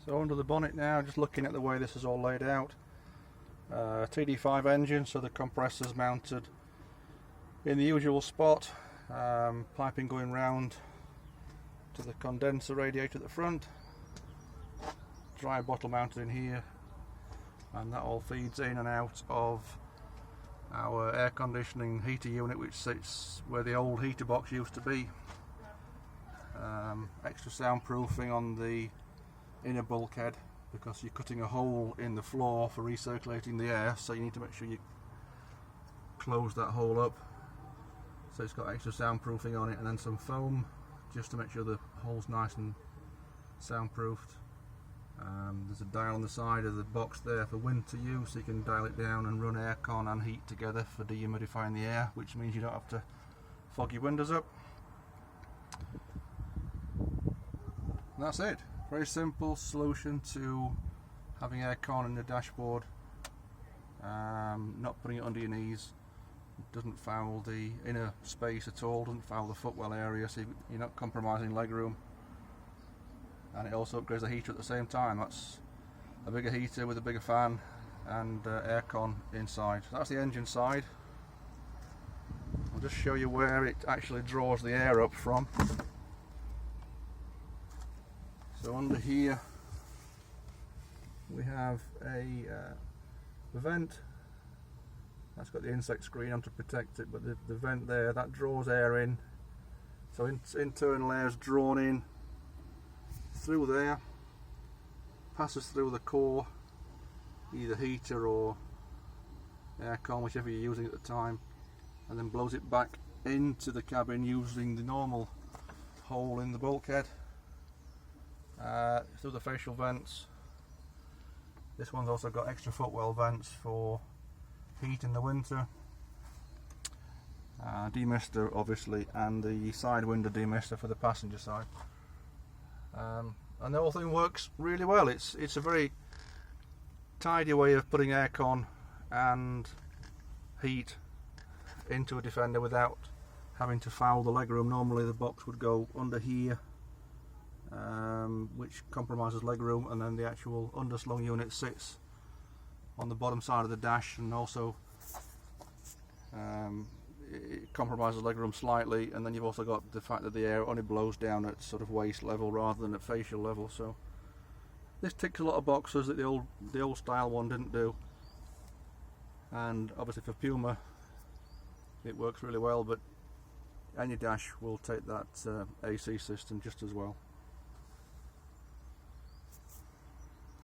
So under the bonnet now, just looking at the way this is all laid out. Td5 engine, so the compressor's mounted in the usual spot, piping going round to the condenser radiator at the front, dry bottle mounted in here, and that all feeds in and out of our air conditioning heater unit, which sits where the old heater box used to be. Extra soundproofing on the inner bulkhead, because you're cutting a hole in the floor for recirculating the air, so you need to make sure you close that hole up. So it's got extra soundproofing on it, and then some foam just to make sure the hole's nice and soundproofed. There's a dial on the side of the box there for winter use, so you can dial it down and run aircon and heat together for dehumidifying the air, which means you don't have to fog your windows up. And that's it. Very simple solution to having aircon in the dashboard, not putting it under your knees. It doesn't foul the inner space at all, doesn't foul the footwell area, so you're not compromising legroom. And it also upgrades the heater at the same time. That's a bigger heater with a bigger fan and aircon inside. So that's the engine side. I'll just show you where it actually draws the air up from. So under here we have a vent that's got the insect screen on to protect it, but the vent there, that draws air in. So internal air is drawn in through there, passes through the core, either heater or aircon, whichever you're using at the time, and then blows it back into the cabin using the normal hole in the bulkhead. Through the facial vents. This one's also got extra footwell vents for heat in the winter. Demister obviously, and the side window demister for the passenger side. And the whole thing works really well. It's a very tidy way of putting aircon and heat into a Defender without having to foul the legroom. Normally the box would go under here, which compromises legroom, and then the actual underslung unit sits on the bottom side of the dash, and also it compromises legroom slightly, and then you've also got the fact that the air only blows down at sort of waist level rather than at facial level. So this ticks a lot of boxes that the old style one didn't do, and obviously for Puma it works really well, but any dash will take that AC system just as well.